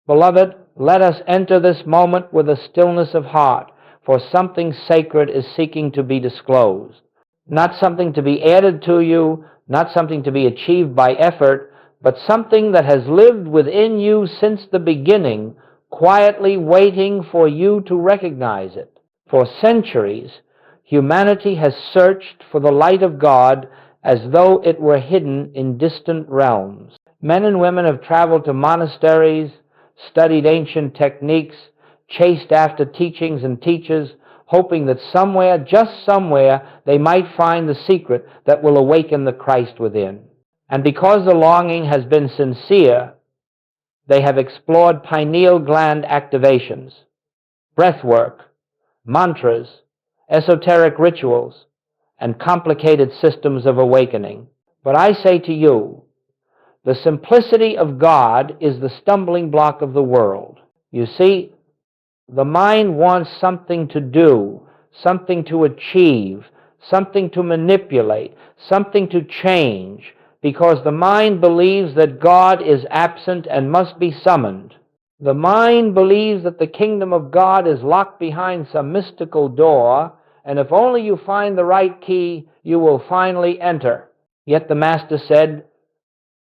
Beloved, let us enter this moment with a stillness of heart, for something sacred is seeking to be disclosed. Not something to be added to you, not something to be achieved by effort, but something that has lived within you since the beginning, quietly waiting for you to recognize it. For centuries, humanity has searched for the light of God as though it were hidden in distant realms. Men and women have traveled to monasteries, studied ancient techniques, chased after teachings and teachers, hoping that somewhere, just somewhere, they might find the secret that will awaken the Christ within. And because the longing has been sincere, they have explored pineal gland activations, breath work, mantras, esoteric rituals, and complicated systems of awakening. But I say to you, the simplicity of God is the stumbling block of the world. You see, the mind wants something to do, something to achieve, something to manipulate, something to change, because the mind believes that God is absent and must be summoned. The mind believes that the kingdom of God is locked behind some mystical door, and if only you find the right key, you will finally enter. Yet the Master said,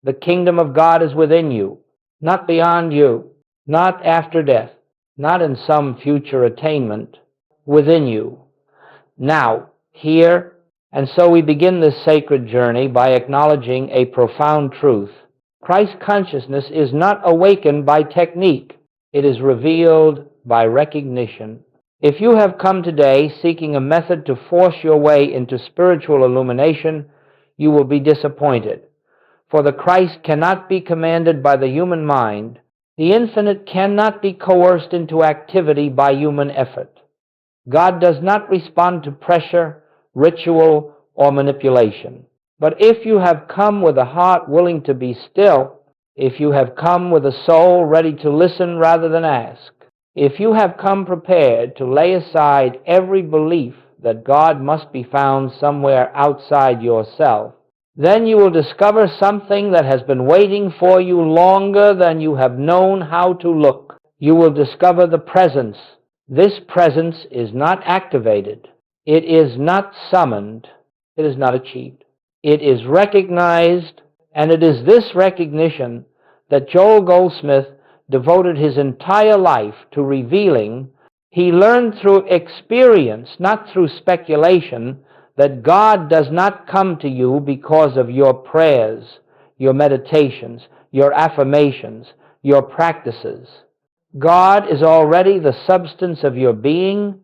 the kingdom of God is within you, not beyond you, not after death, not in some future attainment, within you, now, here. And so we begin this sacred journey by acknowledging a profound truth. Christ consciousness is not awakened by technique. It is revealed by recognition. If you have come today seeking a method to force your way into spiritual illumination, you will be disappointed. For the Christ cannot be commanded by the human mind. The infinite cannot be coerced into activity by human effort. God does not respond to pressure, ritual, or manipulation. But if you have come with a heart willing to be still, if you have come with a soul ready to listen rather than ask, if you have come prepared to lay aside every belief that God must be found somewhere outside yourself, then you will discover something that has been waiting for you longer than you have known how to look. You will discover the presence. This presence is not activated. It is not summoned. It is not achieved. It is recognized, and it is this recognition that Joel Goldsmith devoted his entire life to revealing. He learned through experience, not through speculation, that God does not come to you because of your prayers, your meditations, your affirmations, your practices. God is already the substance of your being,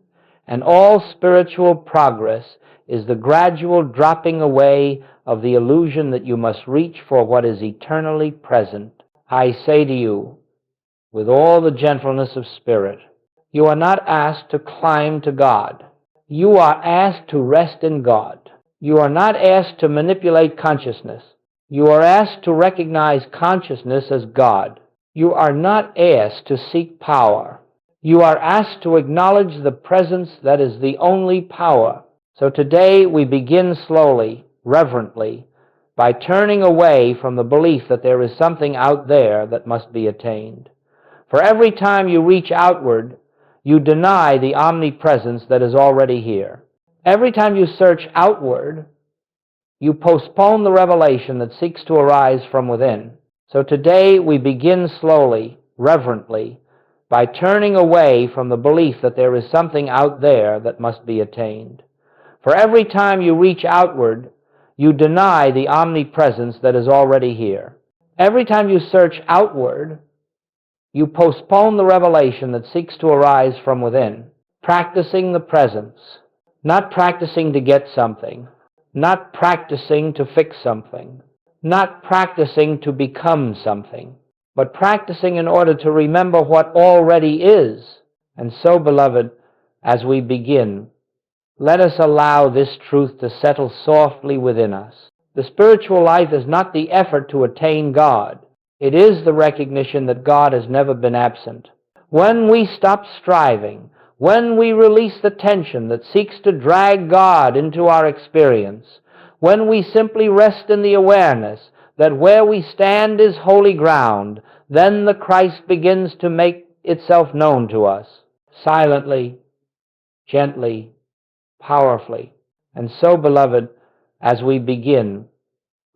and all spiritual progress is the gradual dropping away of the illusion that you must reach for what is eternally present. I say to you, with all the gentleness of spirit, you are not asked to climb to God. You are asked to rest in God. You are not asked to manipulate consciousness. You are asked to recognize consciousness as God. You are not asked to seek power. You are asked to acknowledge the presence that is the only power. So today we begin slowly, reverently, by turning away from the belief that there is something out there that must be attained. For every time you reach outward, you deny the omnipresence that is already here. Every time you search outward, you postpone the revelation that seeks to arise from within. So today we begin slowly, reverently, by turning away from the belief that there is something out there that must be attained. For every time you reach outward, you deny the omnipresence that is already here. Every time you search outward, you postpone the revelation that seeks to arise from within, practicing the presence, not practicing to get something, not practicing to fix something, not practicing to become something, but practicing in order to remember what already is. And so, beloved, as we begin, let us allow this truth to settle softly within us. The spiritual life is not the effort to attain God. It is the recognition that God has never been absent. When we stop striving, when we release the tension that seeks to drag God into our experience, when we simply rest in the awareness that where we stand is holy ground, then the Christ begins to make itself known to us, silently, gently, powerfully. And so, beloved, as we begin,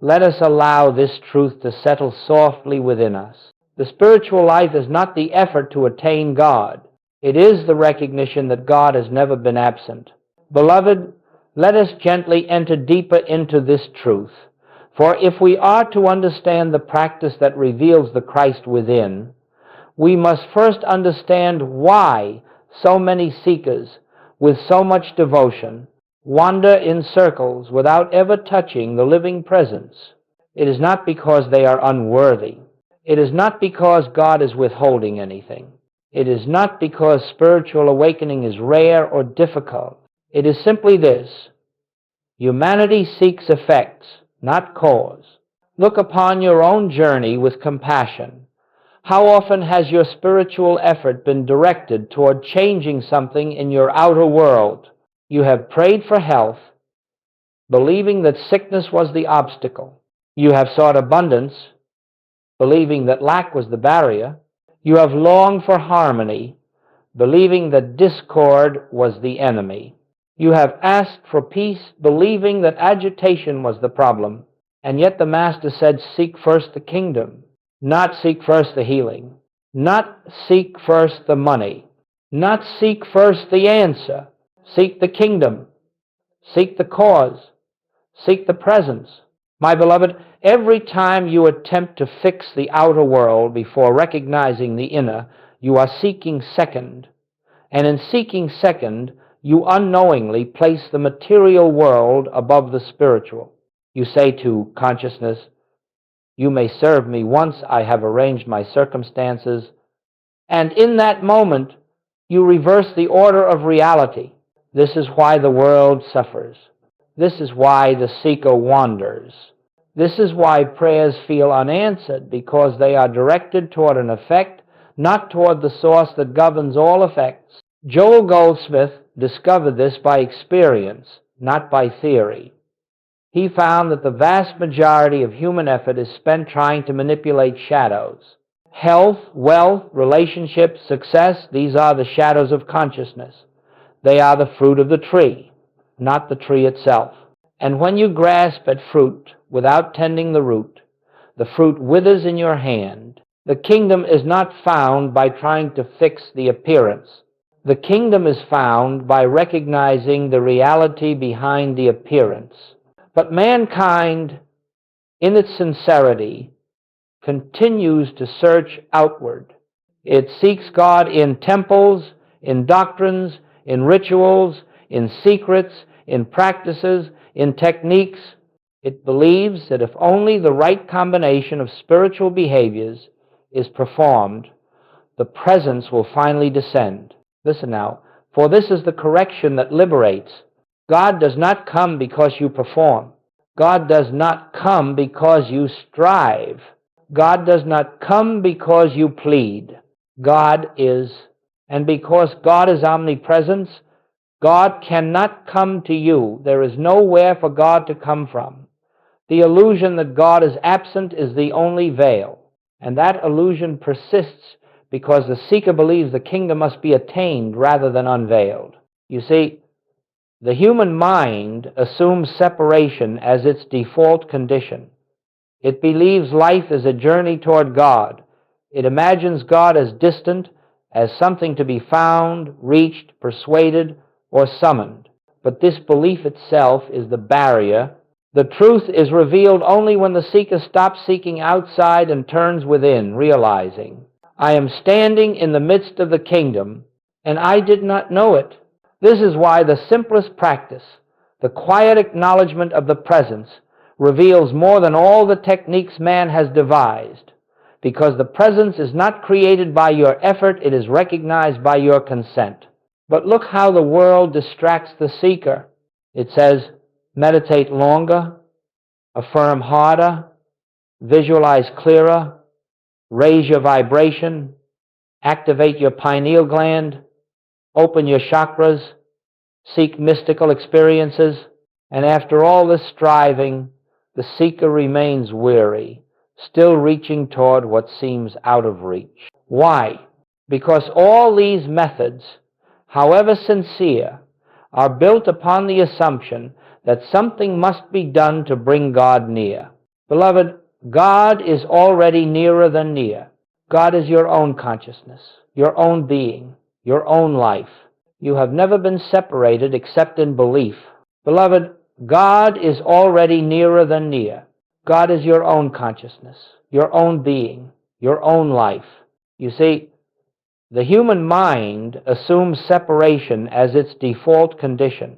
let us allow this truth to settle softly within us. The spiritual life is not the effort to attain God. It is the recognition that God has never been absent. Beloved, let us gently enter deeper into this truth. For if we are to understand the practice that reveals the Christ within, we must first understand why so many seekers, with so much devotion, wander in circles without ever touching the living presence. It is not because they are unworthy. It is not because God is withholding anything. It is not because spiritual awakening is rare or difficult. It is simply this: humanity seeks effects, not cause. Look upon your own journey with compassion. How often has your spiritual effort been directed toward changing something in your outer world? You have prayed for health, believing that sickness was the obstacle. You have sought abundance, believing that lack was the barrier. You have longed for harmony, believing that discord was the enemy. You have asked for peace, believing that agitation was the problem. And yet the Master said, seek first the kingdom, not seek first the healing, not seek first the money, not seek first the answer. Seek the kingdom, seek the cause, seek the presence. My beloved, every time you attempt to fix the outer world before recognizing the inner, you are seeking second. And in seeking second, you unknowingly place the material world above the spiritual. You say to consciousness, you may serve me once I have arranged my circumstances. And in that moment, you reverse the order of reality. This is why the world suffers. This is why the seeker wanders. This is why prayers feel unanswered, because they are directed toward an effect, not toward the source that governs all effects. Joel Goldsmith discovered this by experience, not by theory. He found that the vast majority of human effort is spent trying to manipulate shadows. Health, wealth, relationships, success, these are the shadows of consciousness. They are the fruit of the tree, not the tree itself. And when you grasp at fruit without tending the root, the fruit withers in your hand. The kingdom is not found by trying to fix the appearance. The kingdom is found by recognizing the reality behind the appearance. But mankind, in its sincerity, continues to search outward. It seeks God in temples, in doctrines, in rituals, in secrets, in practices, in techniques. It believes that if only the right combination of spiritual behaviors is performed, the presence will finally descend. Listen now, for this is the correction that liberates. God does not come because you perform. God does not come because you strive. God does not come because you plead. God is. And because God is omnipresence, God cannot come to you. There is nowhere for God to come from. The illusion that God is absent is the only veil. And that illusion persists because the seeker believes the kingdom must be attained rather than unveiled. You see, the human mind assumes separation as its default condition. It believes life is a journey toward God. It imagines God as distant, as something to be found, reached, persuaded, or summoned. But this belief itself is the barrier. The truth is revealed only when the seeker stops seeking outside and turns within, realizing, I am standing in the midst of the kingdom, and I did not know it. This is why the simplest practice, the quiet acknowledgement of the presence, reveals more than all the techniques man has devised, because the presence is not created by your effort, it is recognized by your consent. But look how the world distracts the seeker. It says, meditate longer, affirm harder, visualize clearer, raise your vibration, activate your pineal gland, open your chakras, seek mystical experiences, and after all this striving, the seeker remains weary. still reaching toward what seems out of reach. Why? Because all these methods, however sincere, are built upon the assumption that something must be done to bring God near. Beloved, God is already nearer than near. God is your own consciousness, your own being, your own life. You have never been separated except in belief. Beloved, God is already nearer than near. God is your own consciousness, your own being, your own life. You see, the human mind assumes separation as its default condition.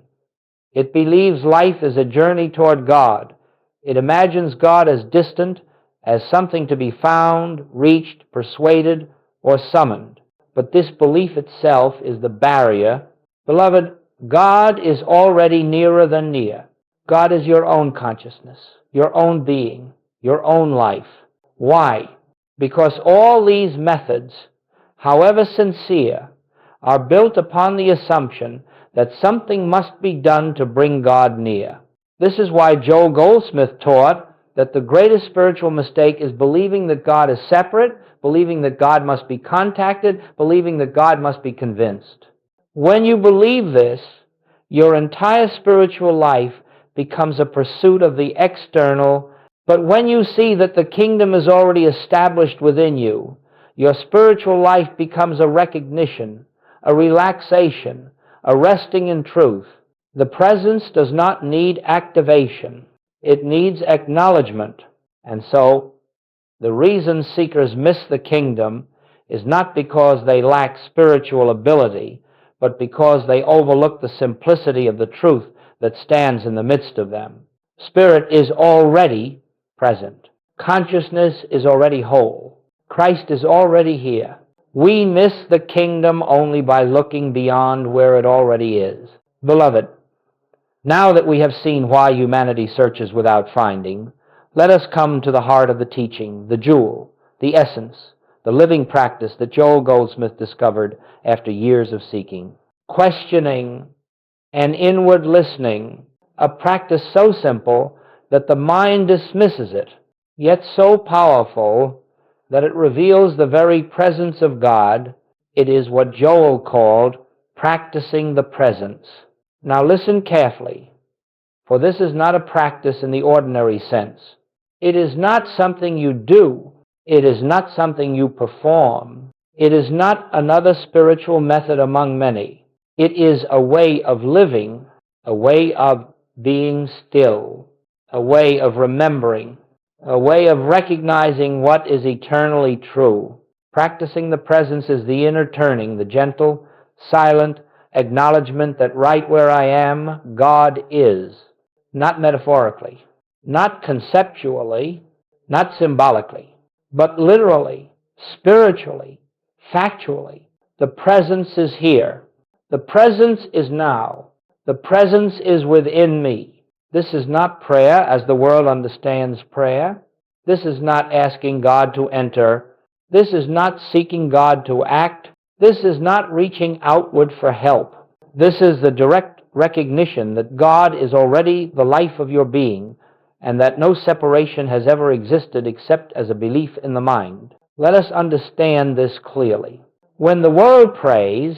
It believes life is a journey toward God. It imagines God as distant, as something to be found, reached, persuaded, or summoned. But this belief itself is the barrier. Beloved, God is already nearer than near. God is your own consciousness, your own being, your own life. Why? Because all these methods, however sincere, are built upon the assumption that something must be done to bring God near. This is why Joel Goldsmith taught that the greatest spiritual mistake is believing that God is separate, believing that God must be contacted, believing that God must be convinced. When you believe this, your entire spiritual life becomes a pursuit of the external. But when you see that the kingdom is already established within you, your spiritual life becomes a recognition, a relaxation, a resting in truth. The presence does not need activation. It needs acknowledgement. And so, the reason seekers miss the kingdom is not because they lack spiritual ability, but because they overlook the simplicity of the truth that stands in the midst of them. Spirit is already present. Consciousness is already whole. Christ is already here. We miss the kingdom only by looking beyond where it already is. Beloved, now that we have seen why humanity searches without finding, let us come to the heart of the teaching, the jewel, the essence, the living practice that Joel Goldsmith discovered after years of seeking. Questioning and inward listening, a practice so simple that the mind dismisses it, yet so powerful that it reveals the very presence of God. It is what Joel called practicing the presence. Now listen carefully, for this is not a practice in the ordinary sense. It is not something you do. It is not something you perform. It is not another spiritual method among many. It is a way of living, a way of being still, a way of remembering, a way of recognizing what is eternally true. Practicing the presence is the inner turning, the gentle, silent acknowledgement that right where I am, God is. Not metaphorically, not conceptually, not symbolically, but literally, spiritually, factually. The presence is here. The presence is now. The presence is within me. This is not prayer as the world understands prayer. This is not asking God to enter. This is not seeking God to act. This is not reaching outward for help. This is the direct recognition that God is already the life of your being, and that no separation has ever existed except as a belief in the mind. Let us understand this clearly. When the world prays,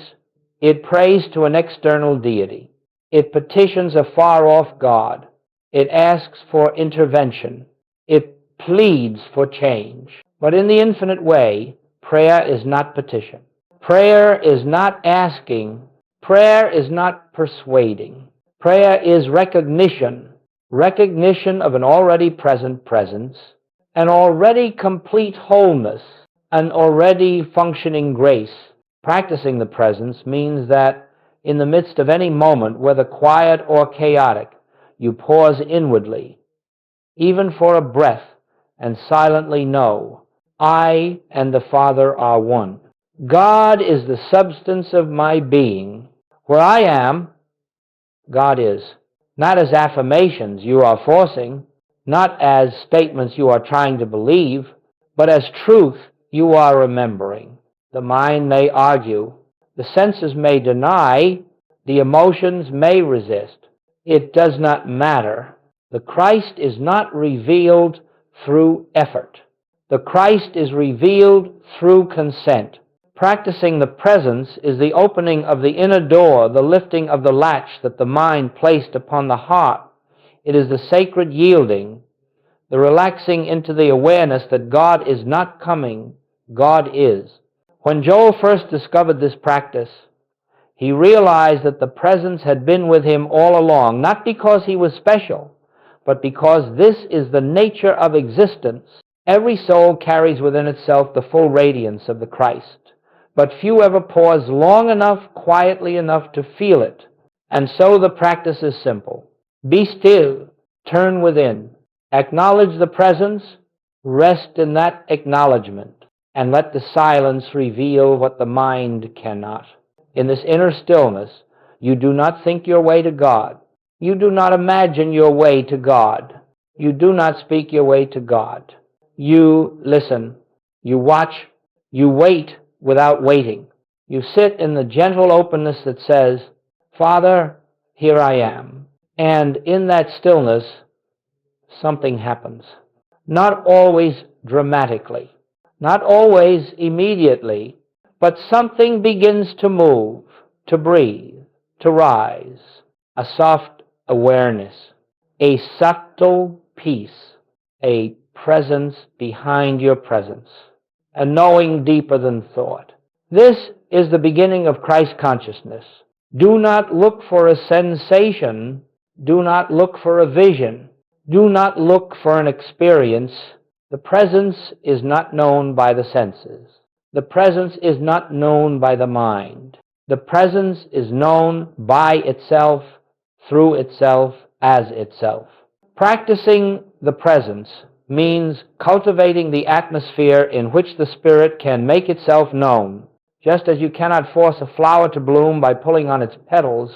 it prays to an external deity. It petitions a far-off God. It asks for intervention. It pleads for change. But in the infinite way, prayer is not petition. Prayer is not asking. Prayer is not persuading. Prayer is recognition of an already present presence, an already complete wholeness, an already functioning grace. Practicing the presence means that in the midst of any moment, whether quiet or chaotic, you pause inwardly, even for a breath, and silently know, I and the Father are one. God is the substance of my being. Where I am, God is. Not as affirmations you are forcing, not as statements you are trying to believe, but as truth you are remembering. The mind may argue, the senses may deny, the emotions may resist. It does not matter. The Christ is not revealed through effort. The Christ is revealed through consent. Practicing the presence is the opening of the inner door, the lifting of the latch that the mind placed upon the heart. It is the sacred yielding, the relaxing into the awareness that God is not coming, God is. When Joel first discovered this practice, he realized that the presence had been with him all along, not because he was special, but because this is the nature of existence. Every soul carries within itself the full radiance of the Christ, but few ever pause long enough, quietly enough to feel it. And so the practice is simple. Be still, turn within, acknowledge the presence, rest in that acknowledgement, and let the silence reveal what the mind cannot. In this inner stillness, you do not think your way to God. You do not imagine your way to God. You do not speak your way to God. You listen, you watch, you wait without waiting. You sit in the gentle openness that says, Father, here I am. And in that stillness, something happens. Not always dramatically, not always immediately, but something begins to move, to breathe, to rise. A soft awareness, a subtle peace, a presence behind your presence, a knowing deeper than thought. This is the beginning of Christ consciousness. Do not look for a sensation. Do not look for a vision. Do not look for an experience. The presence is not known by the senses. The presence is not known by the mind. The presence is known by itself, through itself, as itself. Practicing the presence means cultivating the atmosphere in which the Spirit can make itself known. Just as you cannot force a flower to bloom by pulling on its petals,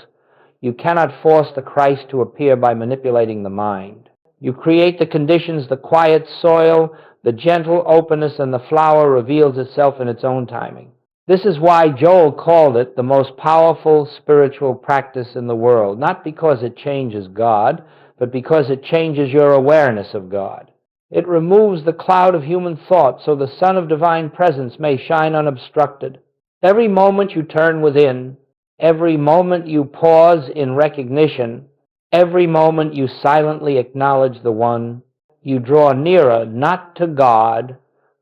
you cannot force the Christ to appear by manipulating the mind. You create the conditions, the quiet soil, the gentle openness, and the flower reveals itself in its own timing. This is why Joel called it the most powerful spiritual practice in the world, not because it changes God, but because it changes your awareness of God. It removes the cloud of human thought so the sun of divine presence may shine unobstructed. Every moment you turn within, every moment you pause in recognition, every moment you silently acknowledge the One, you draw nearer not to God,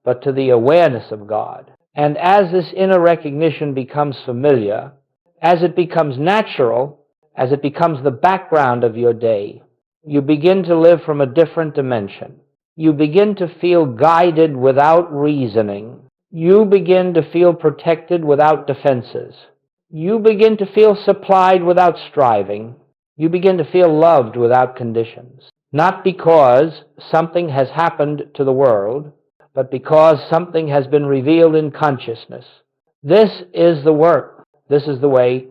but to the awareness of God. And as this inner recognition becomes familiar, as it becomes natural, as it becomes the background of your day, you begin to live from a different dimension. You begin to feel guided without reasoning. You begin to feel protected without defenses. You begin to feel supplied without striving. You begin to feel loved without conditions. Not because something has happened to the world, but because something has been revealed in consciousness. This is the work. This is the way.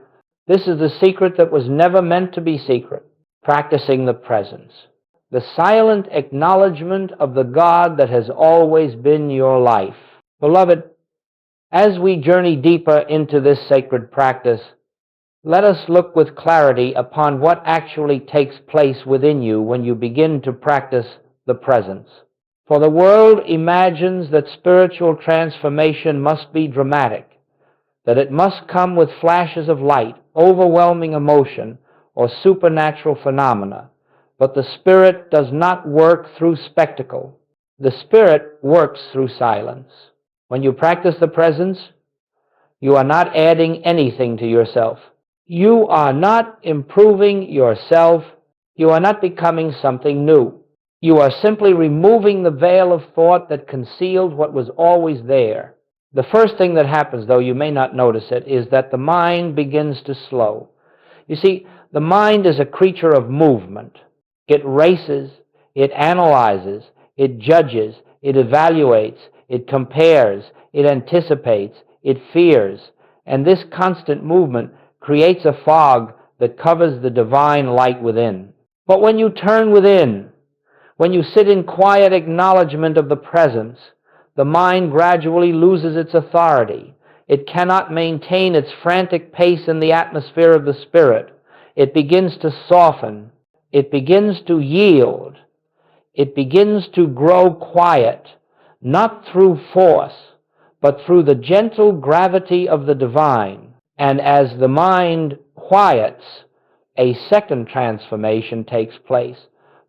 This is the secret that was never meant to be secret. Practicing the presence. The silent acknowledgement of the God that has always been your life. Beloved, as we journey deeper into this sacred practice, let us look with clarity upon what actually takes place within you when you begin to practice the presence. For the world imagines that spiritual transformation must be dramatic, that it must come with flashes of light, overwhelming emotion, or supernatural phenomena. But the Spirit does not work through spectacle. The Spirit works through silence. When you practice the presence, you are not adding anything to yourself. You are not improving yourself. You are not becoming something new. You are simply removing the veil of thought that concealed what was always there. The first thing that happens, though you may not notice it, is that the mind begins to slow. You see, the mind is a creature of movement. It races, it analyzes, it judges, it evaluates, it compares, it anticipates, it fears, and this constant movement creates a fog that covers the divine light within. But when you turn within, when you sit in quiet acknowledgement of the presence, the mind gradually loses its authority. It cannot maintain its frantic pace in the atmosphere of the Spirit. It begins to soften. It begins to yield. It begins to grow quiet. not through force, but through the gentle gravity of the divine. And as the mind quiets, a second transformation takes place.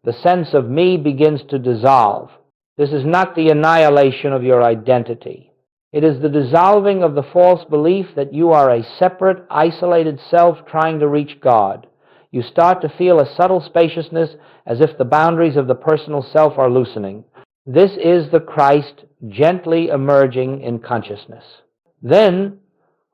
The sense of me begins to dissolve. This is not the annihilation of your identity. It is the dissolving of the false belief that you are a separate, isolated self trying to reach God. You start to feel a subtle spaciousness as if the boundaries of the personal self are loosening. This is the Christ gently emerging in consciousness. Then,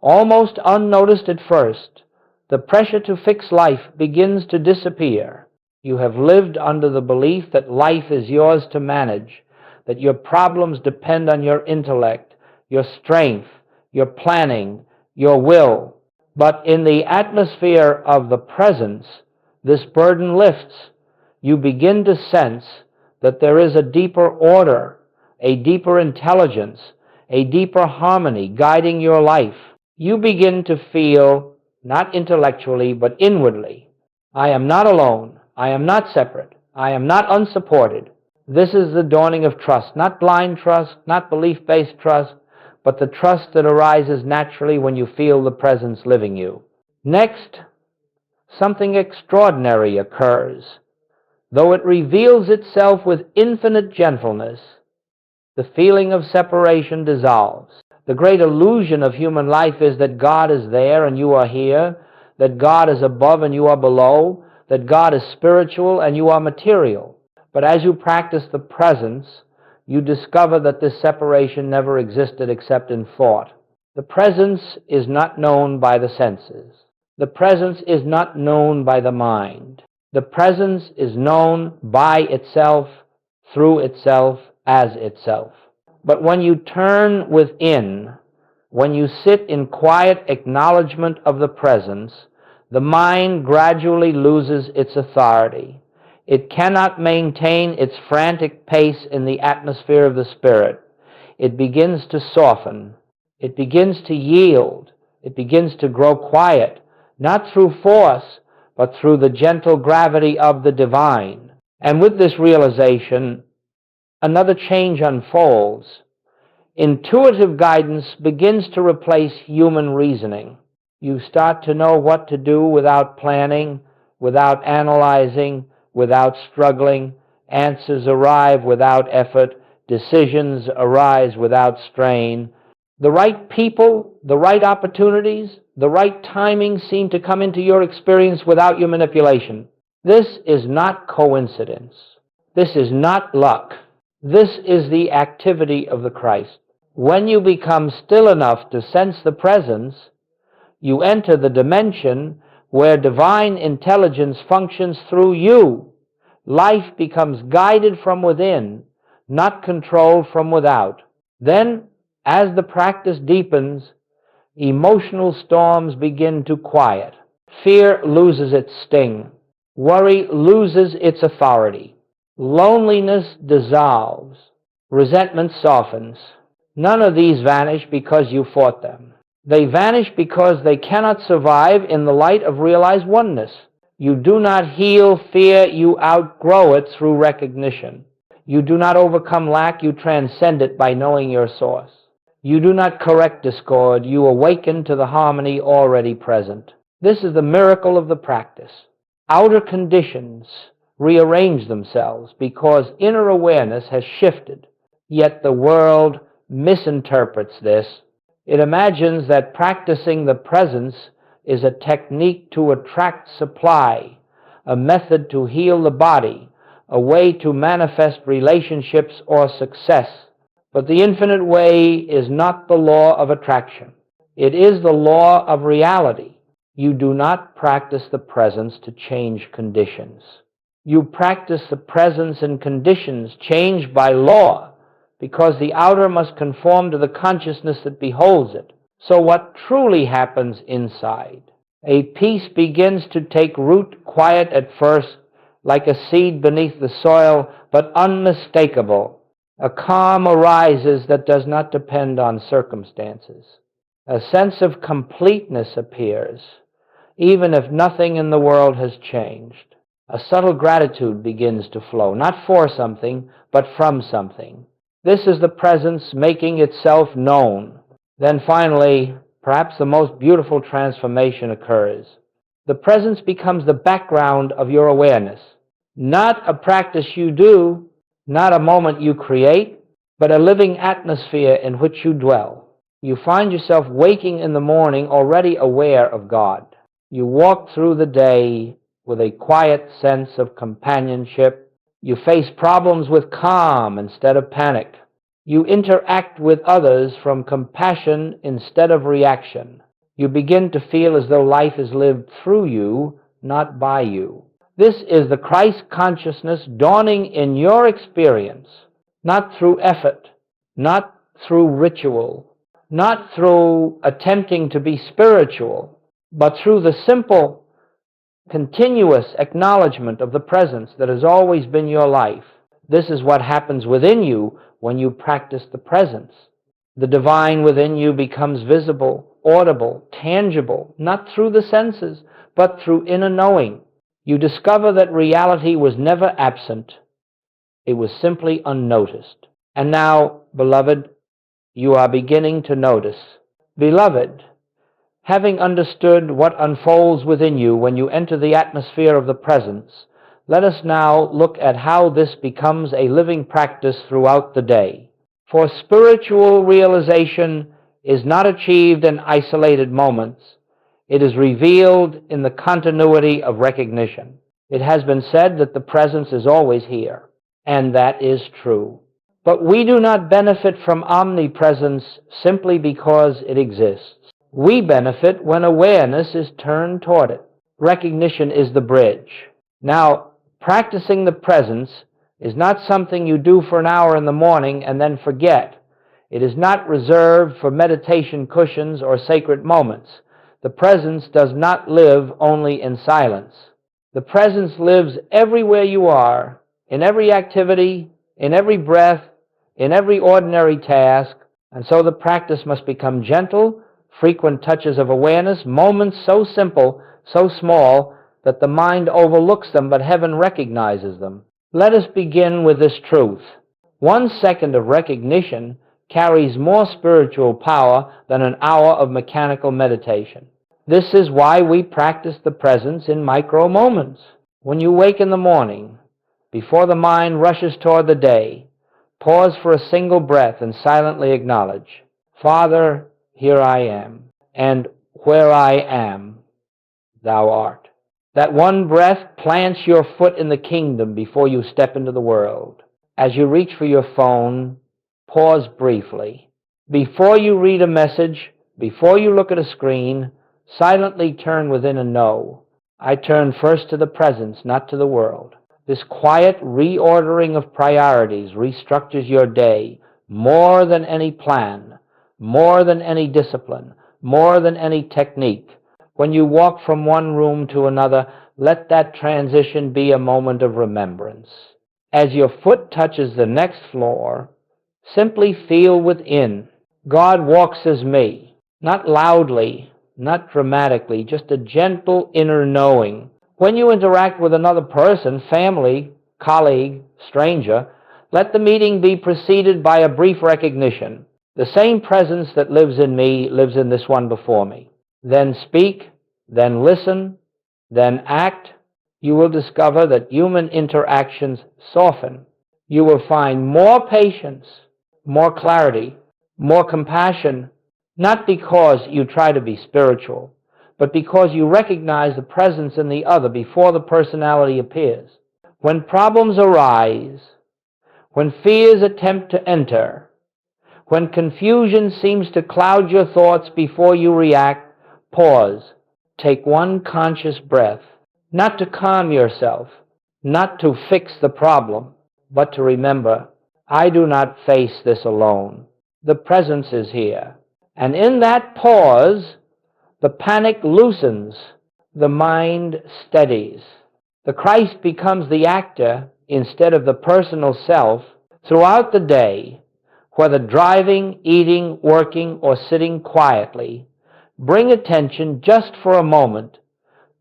almost unnoticed at first, the pressure to fix life begins to disappear. You have lived under the belief that life is yours to manage, that your problems depend on your intellect, your strength, your planning, your will. But in the atmosphere of the presence, this burden lifts. You begin to sense that there is a deeper order, a deeper intelligence, a deeper harmony guiding your life. You begin to feel, not intellectually, but inwardly, I am not alone, I am not separate, I am not unsupported. This is the dawning of trust, not blind trust, not belief-based trust, but the trust that arises naturally when you feel the presence living you. Next, something extraordinary occurs. Though it reveals itself with infinite gentleness, the feeling of separation dissolves. The great illusion of human life is that God is there and you are here, that God is above and you are below, that God is spiritual and you are material. But as you practice the presence, you discover that this separation never existed except in thought. The presence is not known by the senses. The presence is not known by the mind. The presence is known by itself, through itself, as itself. But when you turn within, when you sit in quiet acknowledgement of the presence, the mind gradually loses its authority. It cannot maintain its frantic pace in the atmosphere of the spirit. It begins to soften. It begins to yield. It begins to grow quiet, not through force, but through the gentle gravity of the divine. And with this realization, another change unfolds. Intuitive guidance begins to replace human reasoning. You start to know what to do without planning, without analyzing, without struggling. Answers arrive without effort. Decisions arise without strain. The right people, the right opportunities, the right timing seem to come into your experience without your manipulation. This is not coincidence. This is not luck. This is the activity of the Christ. When you become still enough to sense the presence, you enter the dimension where divine intelligence functions through you. Life becomes guided from within, not controlled from without. Then, as the practice deepens, emotional storms begin to quiet. Fear loses its sting. Worry loses its authority. Loneliness dissolves. Resentment softens. None of these vanish because you fought them. They vanish because they cannot survive in the light of realized oneness. You do not heal fear, you outgrow it through recognition. You do not overcome lack, you transcend it by knowing your source. You do not correct discord, you awaken to the harmony already present. This is the miracle of the practice. Outer conditions rearrange themselves because inner awareness has shifted, yet the world misinterprets this. It imagines that practicing the presence is a technique to attract supply, a method to heal the body, a way to manifest relationships or success. But the infinite way is not the law of attraction. It is the law of reality. You do not practice the presence to change conditions. You practice the presence and conditions changed by law, because the outer must conform to the consciousness that beholds it. So what truly happens inside? A peace begins to take root, quiet at first, like a seed beneath the soil, but unmistakable. A calm arises that does not depend on circumstances. A sense of completeness appears, even if nothing in the world has changed. A subtle gratitude begins to flow, not for something, but from something. This is the presence making itself known. Then finally, perhaps the most beautiful transformation occurs. The presence becomes the background of your awareness. Not a practice you do, not a moment you create, but a living atmosphere in which you dwell. You find yourself waking in the morning already aware of God. You walk through the day with a quiet sense of companionship. You face problems with calm instead of panic. You interact with others from compassion instead of reaction. You begin to feel as though life is lived through you, not by you. This is the Christ consciousness dawning in your experience, not through effort, not through ritual, not through attempting to be spiritual, but through the simple, continuous acknowledgement of the presence that has always been your life. This is what happens within you when you practice the presence. The divine within you becomes visible, audible, tangible, not through the senses, but through inner knowing. You discover that reality was never absent. It was simply unnoticed. And now, beloved, you are beginning to notice. Beloved, having understood what unfolds within you when you enter the atmosphere of the presence, let us now look at how this becomes a living practice throughout the day. For spiritual realization is not achieved in isolated moments. It is revealed in the continuity of recognition. It has been said that the presence is always here, and that is true. But we do not benefit from omnipresence simply because it exists. We benefit when awareness is turned toward it. Recognition is the bridge. Now, practicing the presence is not something you do for an hour in the morning and then forget. It is not reserved for meditation cushions or sacred moments. The presence does not live only in silence. The presence lives everywhere you are, in every activity, in every breath, in every ordinary task, and so the practice must become gentle, frequent touches of awareness, moments so simple, so small, that the mind overlooks them, but heaven recognizes them. Let us begin with this truth. 1 second of recognition carries more spiritual power than an hour of mechanical meditation. This is why we practice the presence in micro moments. When you wake in the morning, before the mind rushes toward the day, pause for a single breath and silently acknowledge, Father, here I am, and where I am, thou art. That one breath plants your foot in the kingdom before you step into the world. As you reach for your phone, pause briefly. Before you read a message, before you look at a screen, silently turn within and know, I turn first to the presence, not to the world. This quiet reordering of priorities restructures your day more than any plan, more than any discipline, more than any technique. When you walk from one room to another, let that transition be a moment of remembrance. As your foot touches the next floor, simply feel within. God walks as me, not loudly, not dramatically, just a gentle inner knowing. When you interact with another person, family, colleague, stranger, let the meeting be preceded by a brief recognition. The same presence that lives in me lives in this one before me. Then speak, then listen, then act. You will discover that human interactions soften. You will find more patience, more clarity, more compassion, not because you try to be spiritual, but because you recognize the presence in the other before the personality appears. When problems arise, when fears attempt to enter, when confusion seems to cloud your thoughts before you react, pause. Take one conscious breath, not to calm yourself, not to fix the problem, but to remember, I do not face this alone. The presence is here. And in that pause, the panic loosens, the mind steadies. The Christ becomes the actor instead of the personal self throughout the day, whether driving, eating, working, or sitting quietly. Bring attention just for a moment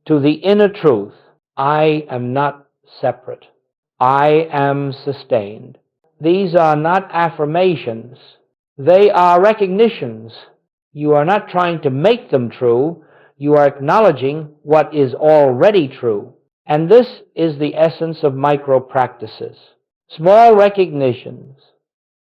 to the inner truth. I am not separate. I am sustained. These are not affirmations. They are recognitions. You are not trying to make them true. You are acknowledging what is already true. And this is the essence of micro practices. Small recognitions,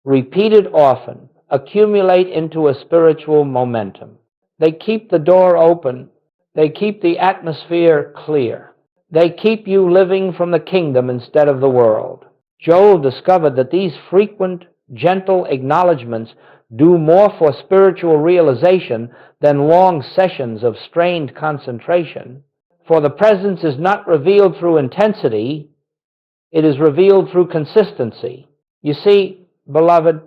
repeated often, accumulate into a spiritual momentum. They keep the door open. They keep the atmosphere clear. They keep you living from the kingdom instead of the world. Joel discovered that these frequent, gentle acknowledgments do more for spiritual realization than long sessions of strained concentration. For the presence is not revealed through intensity, it is revealed through consistency. You see, beloved,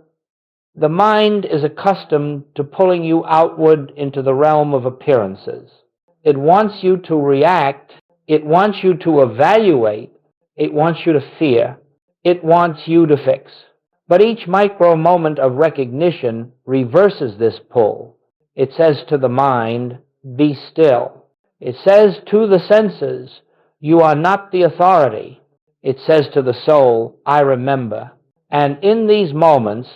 the mind is accustomed to pulling you outward into the realm of appearances. It wants you to react. It wants you to evaluate. It wants you to fear. It wants you to fix. But each micro moment of recognition reverses this pull. It says to the mind, be still. It says to the senses, you are not the authority. It says to the soul, I remember. And in these moments,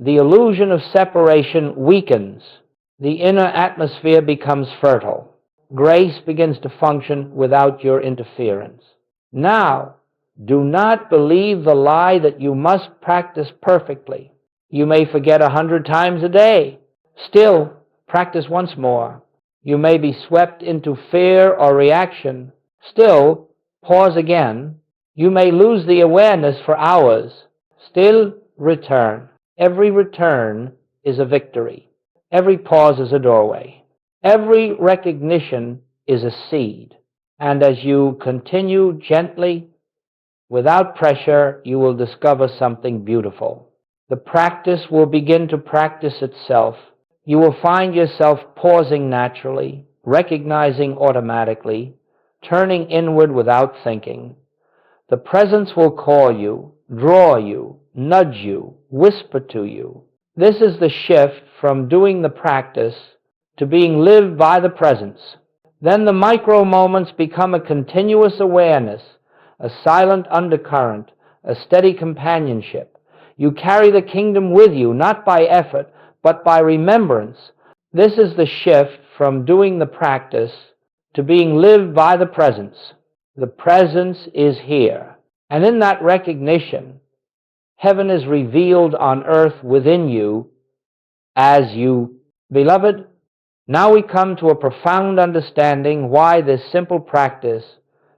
the illusion of separation weakens. The inner atmosphere becomes fertile. Grace begins to function without your interference. Now, do not believe the lie that you must practice perfectly. You may forget 100 times a day. Still, practice once more. You may be swept into fear or reaction. Still, pause again. You may lose the awareness for hours. Still, return. Every return is a victory. Every pause is a doorway. Every recognition is a seed. And as you continue gently, without pressure, you will discover something beautiful. The practice will begin to practice itself. You will find yourself pausing naturally, recognizing automatically, turning inward without thinking. The presence will call you, draw you, nudge you, whisper to you. This is the shift from doing the practice to being lived by the presence. Then the micro moments become a continuous awareness, a silent undercurrent, a steady companionship. You carry the kingdom with you, not by effort, but by remembrance. This is the shift from doing the practice to being lived by the presence. The presence is here. And in that recognition, heaven is revealed on earth within you as you. Beloved, now we come to a profound understanding why this simple practice,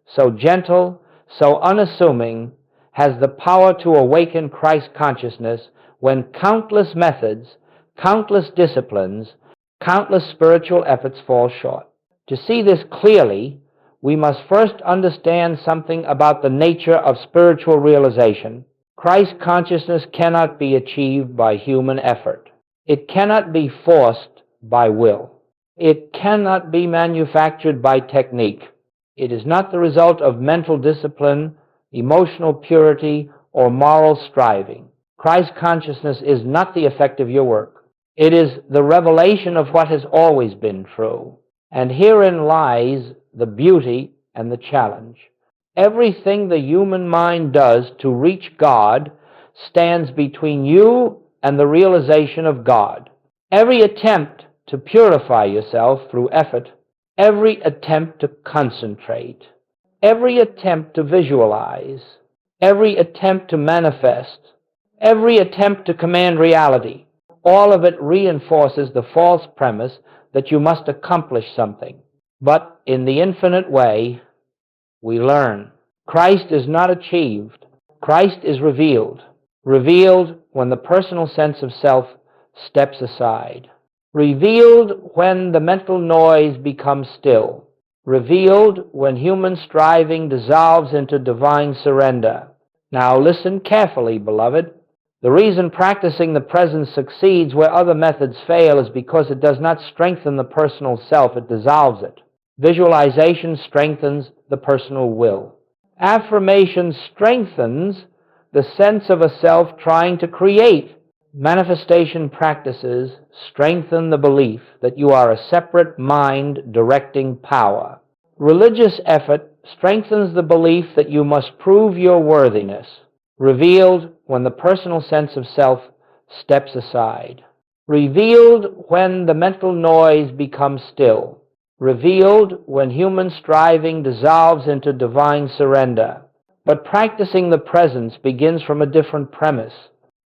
so gentle, so unassuming, has the power to awaken Christ consciousness when countless methods, countless disciplines, countless spiritual efforts fall short. To see this clearly, we must first understand something about the nature of spiritual realization. Christ consciousness cannot be achieved by human effort. It cannot be forced by will. It cannot be manufactured by technique. It is not the result of mental discipline, emotional purity, or moral striving. Christ consciousness is not the effect of your work. It is the revelation of what has always been true. And herein lies the beauty and the challenge. Everything the human mind does to reach God stands between you and the realization of God. Every attempt to purify yourself through effort, every attempt to concentrate, every attempt to visualize, every attempt to manifest, every attempt to command reality, all of it reinforces the false premise that you must accomplish something. But in the infinite way, we learn. Christ is not achieved. Christ is revealed. Revealed when the personal sense of self steps aside. Revealed when the mental noise becomes still. Revealed when human striving dissolves into divine surrender. Now listen carefully, beloved. The reason practicing the presence succeeds where other methods fail is because it does not strengthen the personal self, it dissolves it. Visualization strengthens the personal will. Affirmation strengthens the sense of a self trying to create. Manifestation practices strengthen the belief that you are a separate mind directing power. Religious effort strengthens the belief that you must prove your worthiness. revealed when the personal sense of self steps aside, revealed when the mental noise becomes still, revealed when human striving dissolves into divine surrender. But practicing the presence begins from a different premise.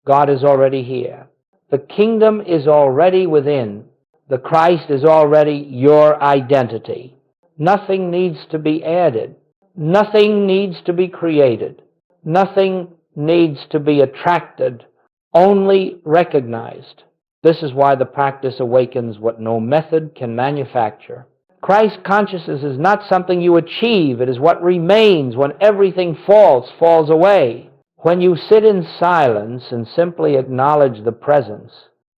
God is already here. The kingdom is already within. The Christ is already your identity. Nothing needs to be added. Nothing needs to be created. Nothing needs to be attracted, only recognized. This is why the practice awakens what no method can manufacture. Christ consciousness is not something you achieve. It is what remains when everything falls away. When you sit in silence and simply acknowledge the presence,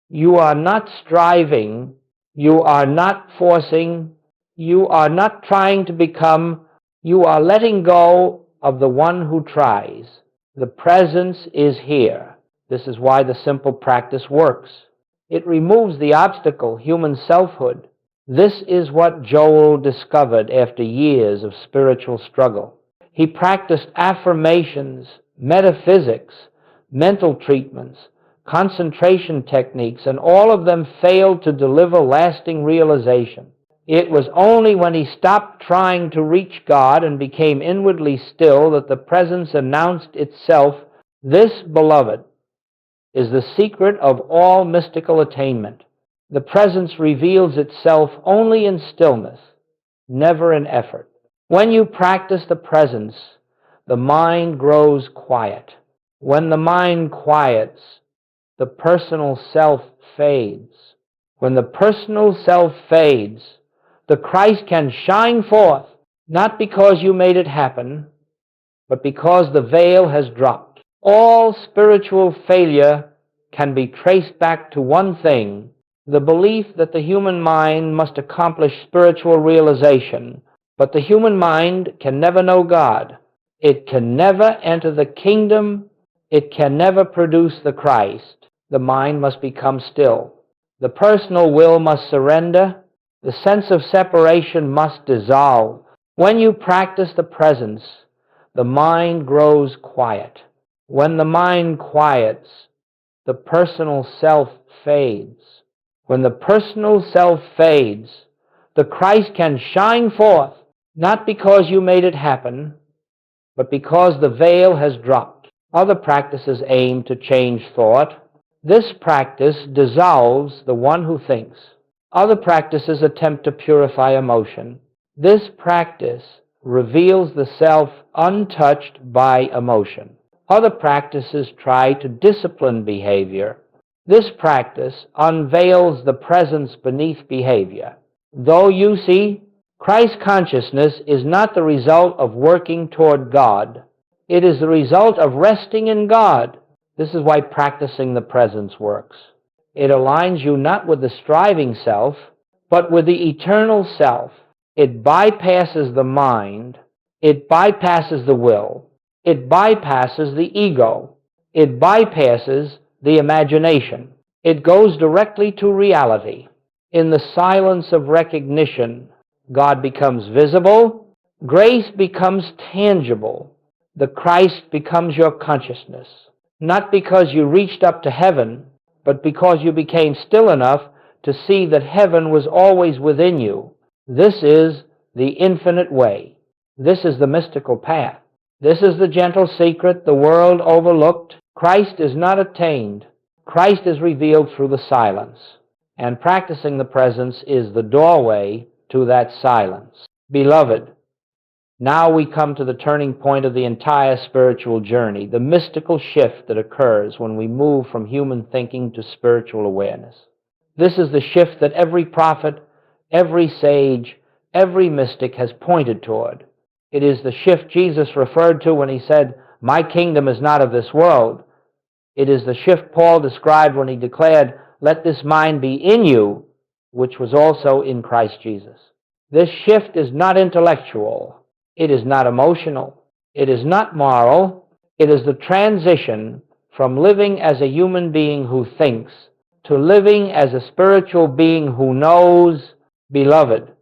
you are not striving, you are not forcing, you are not trying to become, you are letting go of the one who tries. The presence is here. This is why the simple practice works. It removes the obstacle, human selfhood. This is what Joel discovered after years of spiritual struggle. He practiced affirmations, metaphysics, mental treatments, concentration techniques, and all of them failed to deliver lasting realization. It was only when he stopped trying to reach God and became inwardly still that the presence announced itself. This, beloved, is the secret of all mystical attainment. The presence reveals itself only in stillness, never in effort. When you practice the presence, the mind grows quiet. When the mind quiets, the personal self fades. When the personal self fades, the Christ can shine forth, not because you made it happen, but because the veil has dropped. All spiritual failure can be traced back to one thing: the belief that the human mind must accomplish spiritual realization. But the human mind can never know God. It can never enter the kingdom. It can never produce the Christ. The mind must become still. The personal will must surrender. The sense of separation must dissolve. When you practice the presence, the mind grows quiet. When the mind quiets, the personal self fades. When the personal self fades, the Christ can shine forth, not because you made it happen, but because the veil has dropped. Other practices aim to change thought. This practice dissolves the one who thinks. Other practices attempt to purify emotion. This practice reveals the self untouched by emotion. Other practices try to discipline behavior. This practice unveils the presence beneath behavior. Though you see, Christ consciousness is not the result of working toward God. It is the result of resting in God. This is why practicing the presence works. It aligns you not with the striving self, but with the eternal self. It bypasses the mind. It bypasses the will. It bypasses the ego. It bypasses the imagination. It goes directly to reality. In the silence of recognition, God becomes visible. Grace becomes tangible. The Christ becomes your consciousness. Not because you reached up to heaven, but because you became still enough to see that heaven was always within you. This is the infinite way. This is the mystical path. This is the gentle secret the world overlooked. Christ is not attained. Christ is revealed through the silence. And practicing the presence is the doorway to that silence. Beloved, now we come to the turning point of the entire spiritual journey, the mystical shift that occurs when we move from human thinking to spiritual awareness. This is the shift that every prophet, every sage, every mystic has pointed toward. It is the shift Jesus referred to when he said, "My kingdom is not of this world." It is the shift Paul described when he declared, "Let this mind be in you, which was also in Christ Jesus." This shift is not intellectual. It is not emotional. It is not moral. It is the transition from living as a human being who thinks to living as a spiritual being who knows. Beloved,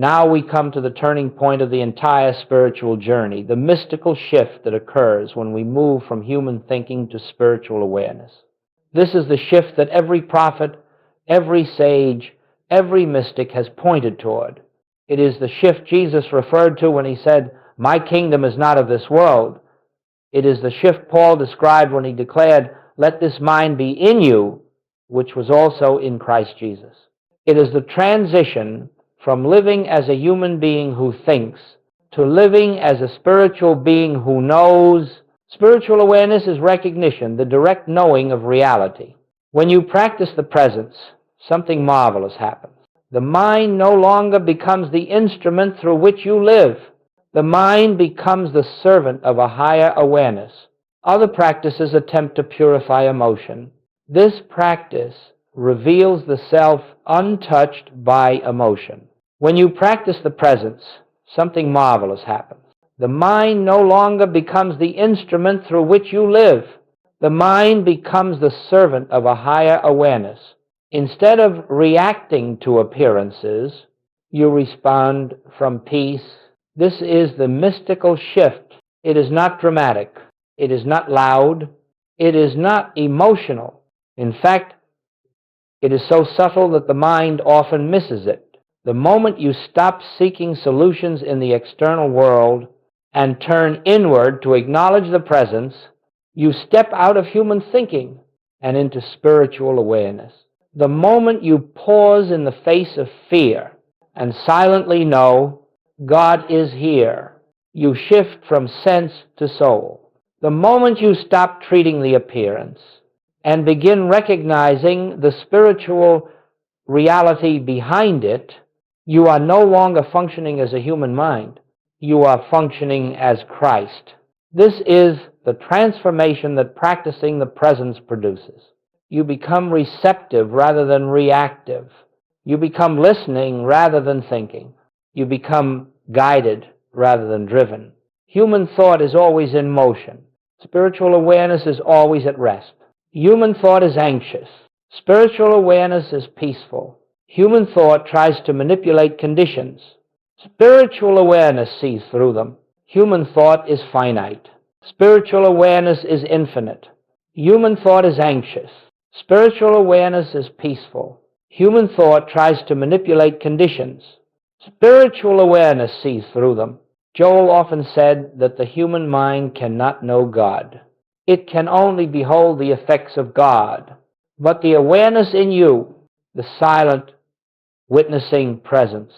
Now we come to the turning point of the entire spiritual journey, the mystical shift that occurs when we move from human thinking to spiritual awareness. This is the shift that every prophet, every sage, every mystic has pointed toward. It is the shift Jesus referred to when he said, "My kingdom is not of this world." It is the shift Paul described when he declared, "Let this mind be in you, which was also in Christ Jesus." It is the transition from living as a human being who thinks to living as a spiritual being who knows. Spiritual awareness is recognition, the direct knowing of reality. When you practice the presence, something marvelous happens. The mind no longer becomes the instrument through which you live. The mind becomes the servant of a higher awareness. Other practices attempt to purify emotion. This practice reveals the self untouched by emotion. When you practice the presence, something marvelous happens. The mind no longer becomes the instrument through which you live. The mind becomes the servant of a higher awareness. Instead of reacting to appearances, you respond from peace. This is the mystical shift. It is not dramatic. It is not loud. It is not emotional. In fact, it is so subtle that the mind often misses it. The moment you stop seeking solutions in the external world and turn inward to acknowledge the presence, you step out of human thinking and into spiritual awareness. The moment you pause in the face of fear and silently know God is here, you shift from sense to soul. The moment you stop treating the appearance and begin recognizing the spiritual reality behind it, you are no longer functioning as a human mind. You are functioning as Christ. This is the transformation that practicing the presence produces. You become receptive rather than reactive. You become listening rather than thinking. You become guided rather than driven. Human thought is always in motion. Spiritual awareness is always at rest. Human thought is anxious. Spiritual awareness is peaceful. Human thought tries to manipulate conditions. Spiritual awareness sees through them. Human thought is finite. Spiritual awareness is infinite. Human thought is anxious. Spiritual awareness is peaceful. Human thought tries to manipulate conditions. Spiritual awareness sees through them. Joel often said that the human mind cannot know God. It can only behold the effects of God. But the awareness in you, the silent, witnessing presence,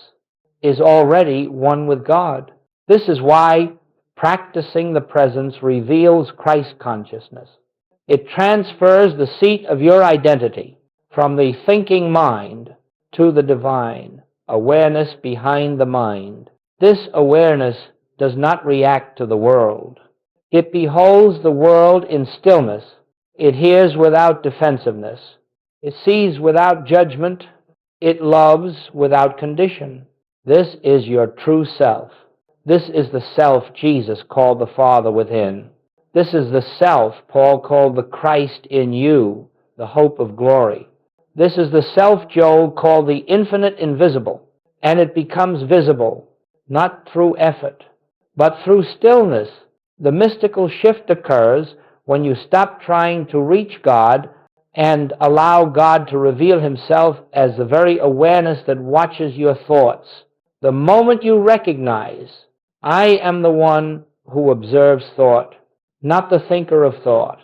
is already one with God. This is why practicing the presence reveals Christ consciousness. It transfers the seat of your identity from the thinking mind to the divine awareness behind the mind. This awareness does not react to the world. It beholds the world in stillness. It hears without defensiveness. It sees without judgment. It loves without condition. This is your true self. This is the self Jesus called the Father within. This is the self Paul called the Christ in you, the hope of glory. This is the self Joel called the infinite invisible, and it becomes visible, not through effort, but through stillness. The mystical shift occurs when you stop trying to reach God and allow God to reveal himself as the very awareness that watches your thoughts. The moment you recognize, I am the one who observes thought, not the thinker of thought,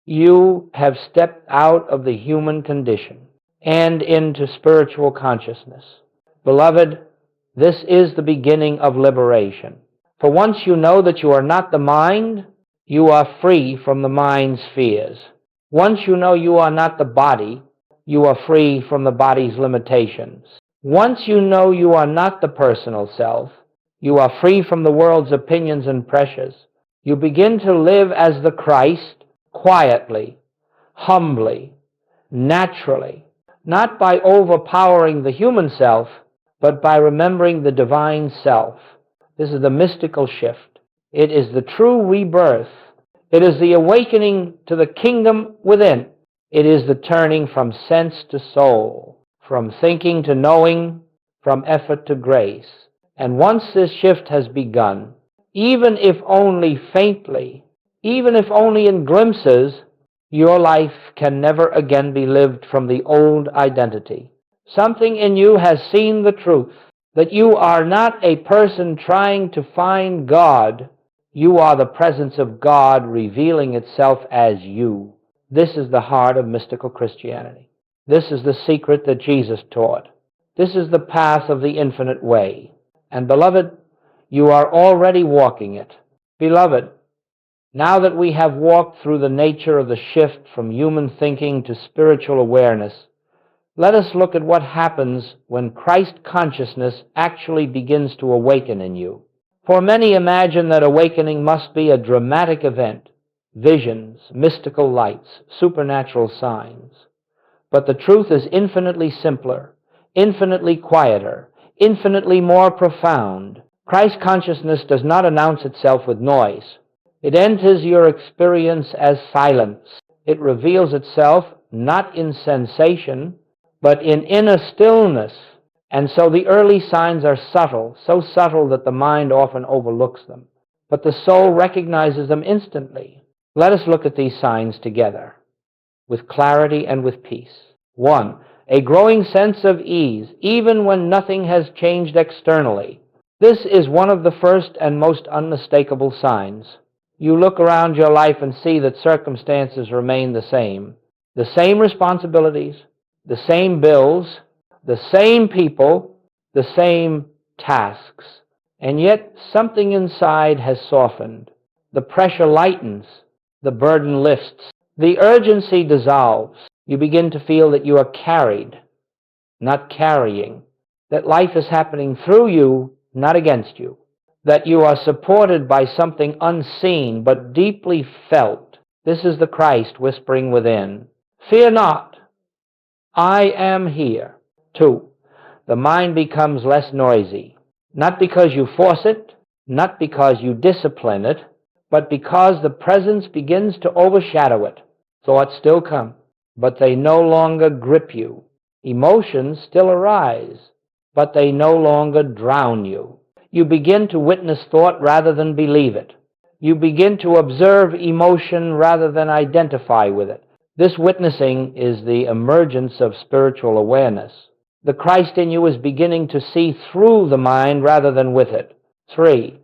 you have stepped out of the human condition and into spiritual consciousness. Beloved, this is the beginning of liberation. For once you know that you are not the mind, you are free from the mind's fears. Once you know you are not the body, you are free from the body's limitations. Once you know you are not the personal self, you are free from the world's opinions and pressures. You begin to live as the Christ, quietly, humbly, naturally, not by overpowering the human self, but by remembering the divine self. This is the mystical shift. It is the true rebirth. It is the awakening to the kingdom within. It is the turning from sense to soul, from thinking to knowing, from effort to grace. And once this shift has begun, even if only faintly, even if only in glimpses, your life can never again be lived from the old identity. Something in you has seen the truth, that you are not a person trying to find God. You are the presence of God revealing itself as you. This is the heart of mystical Christianity. This is the secret that Jesus taught. This is the path of the infinite way. And beloved, you are already walking it. Beloved, now that we have walked through the nature of the shift from human thinking to spiritual awareness, let us look at what happens when Christ consciousness actually begins to awaken in you. For many imagine that awakening must be a dramatic event, visions, mystical lights, supernatural signs. But the truth is infinitely simpler, infinitely quieter, infinitely more profound. Christ consciousness does not announce itself with noise. It enters your experience as silence. It reveals itself not in sensation, but in inner stillness. And so the early signs are subtle, so subtle that the mind often overlooks them. But the soul recognizes them instantly. Let us look at these signs together, with clarity and with peace. 1. A growing sense of ease, even when nothing has changed externally. This is one of the first and most unmistakable signs. You look around your life and see that circumstances remain the same responsibilities, the same bills, the same people, the same tasks. And yet something inside has softened. The pressure lightens, the burden lifts, the urgency dissolves. You begin to feel that you are carried, not carrying, that life is happening through you, not against you, that you are supported by something unseen but deeply felt. This is the Christ whispering within. Fear not, I am here. 2. The mind becomes less noisy, not because you force it, not because you discipline it, but because the presence begins to overshadow it. Thoughts still come, but they no longer grip you. Emotions still arise, but they no longer drown you. You begin to witness thought rather than believe it. You begin to observe emotion rather than identify with it. This witnessing is the emergence of spiritual awareness. The Christ in you is beginning to see through the mind rather than with it. 3.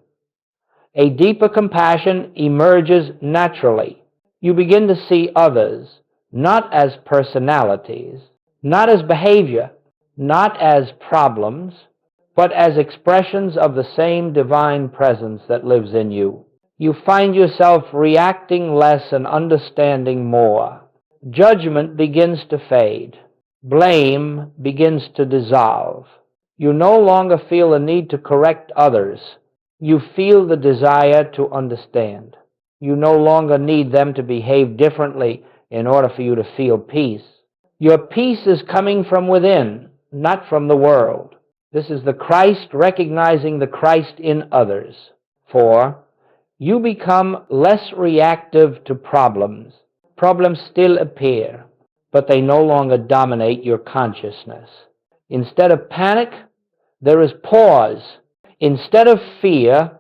A deeper compassion emerges naturally. You begin to see others not as personalities, not as behavior, not as problems, but as expressions of the same divine presence that lives in you. You find yourself reacting less and understanding more. Judgment begins to fade. Blame begins to dissolve. You no longer feel the need to correct others. You feel the desire to understand. You no longer need them to behave differently in order for you to feel peace. Your peace is coming from within, not from the world. This is the Christ recognizing the Christ in others. 4. You become less reactive to problems. Problems still appear, but they no longer dominate your consciousness. Instead of panic, there is pause. Instead of fear,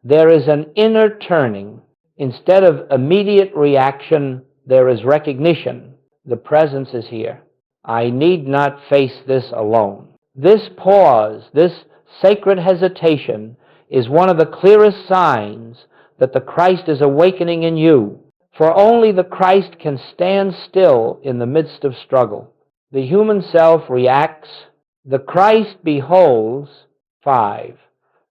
there is an inner turning. Instead of immediate reaction, there is recognition. The presence is here. I need not face this alone. This pause, this sacred hesitation, is one of the clearest signs that the Christ is awakening in you. For only the Christ can stand still in the midst of struggle. The human self reacts. The Christ beholds. 5.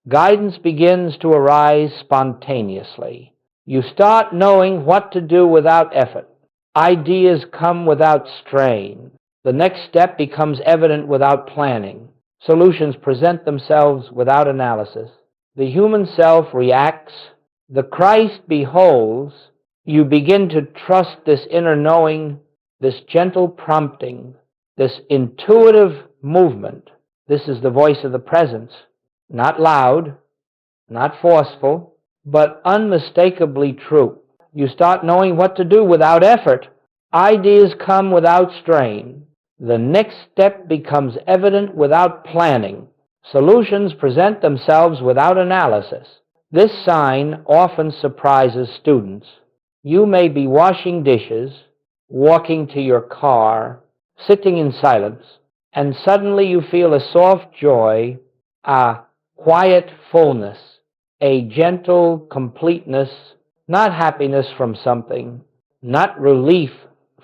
Guidance begins to arise spontaneously. You start knowing what to do without effort. Ideas come without strain. The next step becomes evident without planning. Solutions present themselves without analysis. The human self reacts. The Christ beholds. You begin to trust this inner knowing, this gentle prompting, this intuitive movement. This is the voice of the presence, not loud, not forceful, but unmistakably true. You start knowing what to do without effort. Ideas come without strain. The next step becomes evident without planning. Solutions present themselves without analysis. This sign often surprises students. You may be washing dishes, walking to your car, sitting in silence, and suddenly you feel a soft joy, a quiet fullness, a gentle completeness, not happiness from something, not relief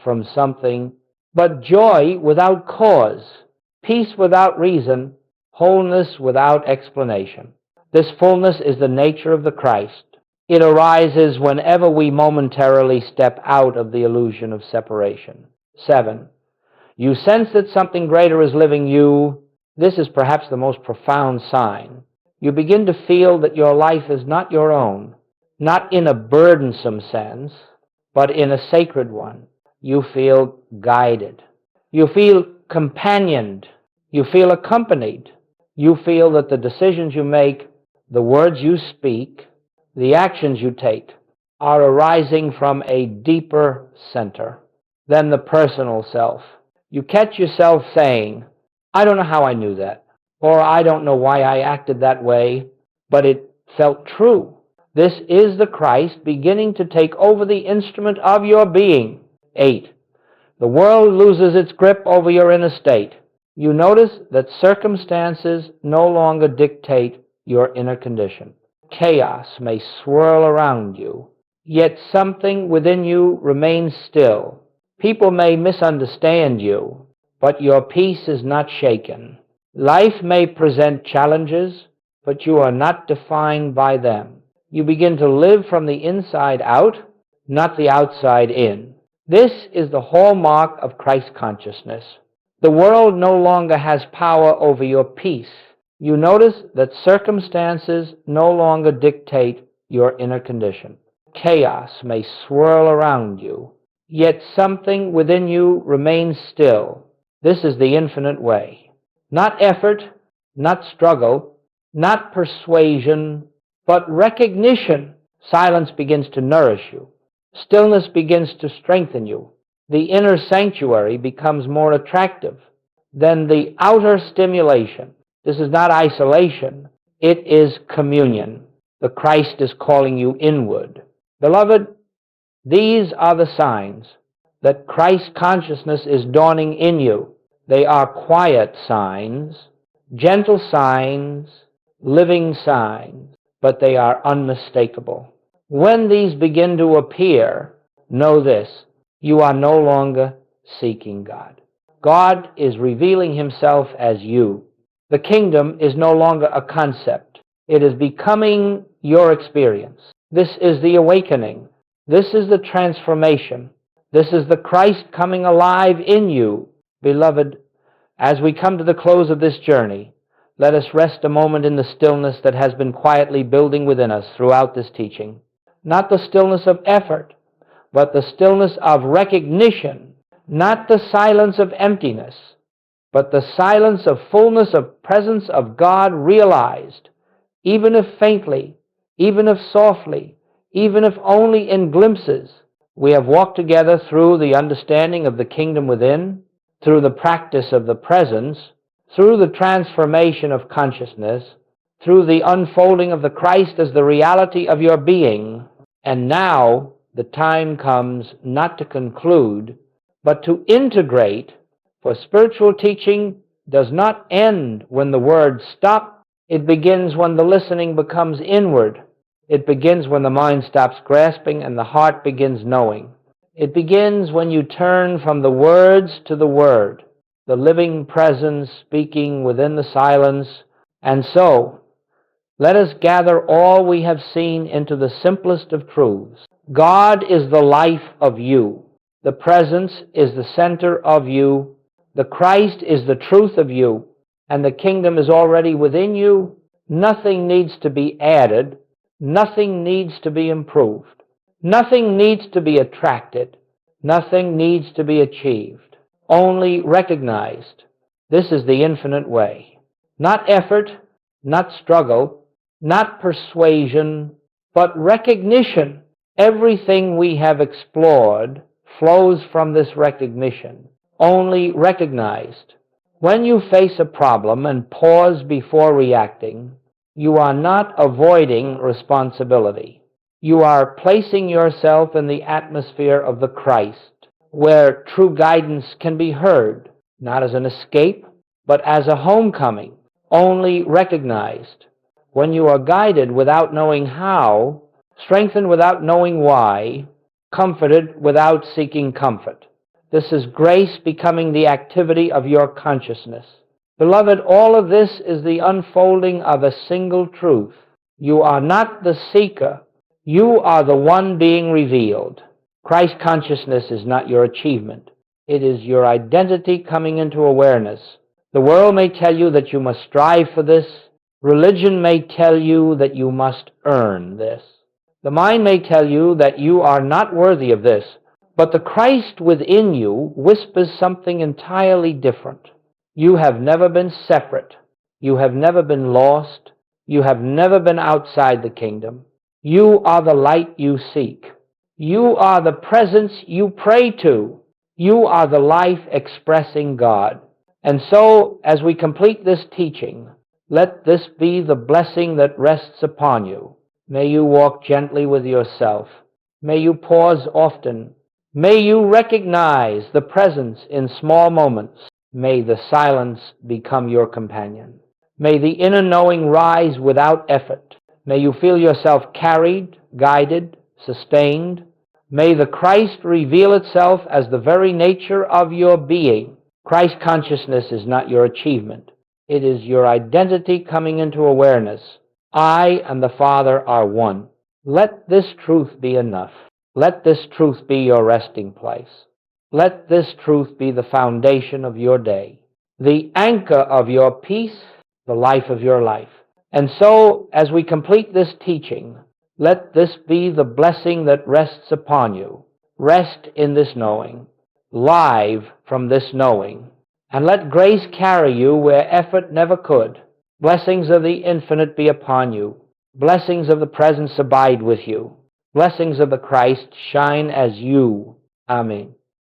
from something, but joy without cause, peace without reason, wholeness without explanation. This fullness is the nature of the Christ. It arises whenever we momentarily step out of the illusion of separation. 7. You sense that something greater is living you. This is perhaps the most profound sign. You begin to feel that your life is not your own, not in a burdensome sense, but in a sacred one. You feel guided. You feel companioned. You feel accompanied. You feel that the decisions you make, the words you speak, the actions you take are arising from a deeper center than the personal self. You catch yourself saying, I don't know how I knew that, or I don't know why I acted that way, but it felt true. This is the Christ beginning to take over the instrument of your being. 8. The world loses its grip over your inner state. You notice that circumstances no longer dictate your inner condition. Chaos may swirl around you, yet something within you remains still. People may misunderstand you, but your peace is not shaken. Life may present challenges, but you are not defined by them. You begin to live from the inside out, not the outside in. This is the hallmark of Christ consciousness. The world no longer has power over your peace. You notice that circumstances no longer dictate your inner condition. Chaos may swirl around you, yet something within you remains still. This is the infinite way. Not effort, not struggle, not persuasion, but recognition. Silence begins to nourish you. Stillness begins to strengthen you. The inner sanctuary becomes more attractive than the outer stimulation. This is not isolation. It is communion. The Christ is calling you inward. Beloved, these are the signs that Christ consciousness is dawning in you. They are quiet signs, gentle signs, living signs, but they are unmistakable. When these begin to appear, know this: you are no longer seeking God. God is revealing himself as you. The kingdom is no longer a concept. It is becoming your experience. This is the awakening. This is the transformation. This is the Christ coming alive in you. Beloved, as we come to the close of this journey, let us rest a moment in the stillness that has been quietly building within us throughout this teaching. Not the stillness of effort, but the stillness of recognition. Not the silence of emptiness, but the silence of fullness of presence of God realized, even if faintly, even if softly, even if only in glimpses. We have walked together through the understanding of the kingdom within, through the practice of the presence, through the transformation of consciousness, through the unfolding of the Christ as the reality of your being. And now the time comes not to conclude, but to integrate, for spiritual teaching does not end when the words stop. It begins when the listening becomes inward. It begins when the mind stops grasping and the heart begins knowing. It begins when you turn from the words to the word, the living presence speaking within the silence. And so, let us gather all we have seen into the simplest of truths. God is the life of you. The presence is the center of you. The Christ is the truth of you. And the kingdom is already within you. Nothing needs to be added. Nothing needs to be improved. Nothing needs to be attracted. Nothing needs to be achieved. Only recognized. This is the infinite way. Not effort, not struggle, not persuasion, but recognition. Everything we have explored flows from this recognition. only recognized. When you face a problem and pause before reacting, you are not avoiding responsibility. You are placing yourself in the atmosphere of the Christ, where true guidance can be heard, not as an escape, but as a homecoming, only recognized. When you are guided without knowing how, strengthened without knowing why, comforted without seeking comfort. This is grace becoming the activity of your consciousness. Beloved, all of this is the unfolding of a single truth. You are not the seeker. You are the one being revealed. Christ consciousness is not your achievement. It is your identity coming into awareness. The world may tell you that you must strive for this. Religion may tell you that you must earn this. The mind may tell you that you are not worthy of this. But the Christ within you whispers something entirely different. You have never been separate. You have never been lost. You have never been outside the kingdom. You are the light you seek. You are the presence you pray to. You are the life expressing God. And so, as we complete this teaching, let this be the blessing that rests upon you. May you walk gently with yourself. May you pause often. May you recognize the presence in small moments. May the silence become your companion. May the inner knowing rise without effort. May you feel yourself carried, guided, sustained. May the Christ reveal itself as the very nature of your being. Christ consciousness is not your achievement. It is your identity coming into awareness. I and the Father are one. Let this truth be enough. Let this truth be your resting place. Let this truth be the foundation of your day, the anchor of your peace, the life of your life. And so, as we complete this teaching, let this be the blessing that rests upon you. Rest in this knowing, live from this knowing, and let grace carry you where effort never could. Blessings of the infinite be upon you. Blessings of the presence abide with you. Blessings of the Christ shine as you. Amen.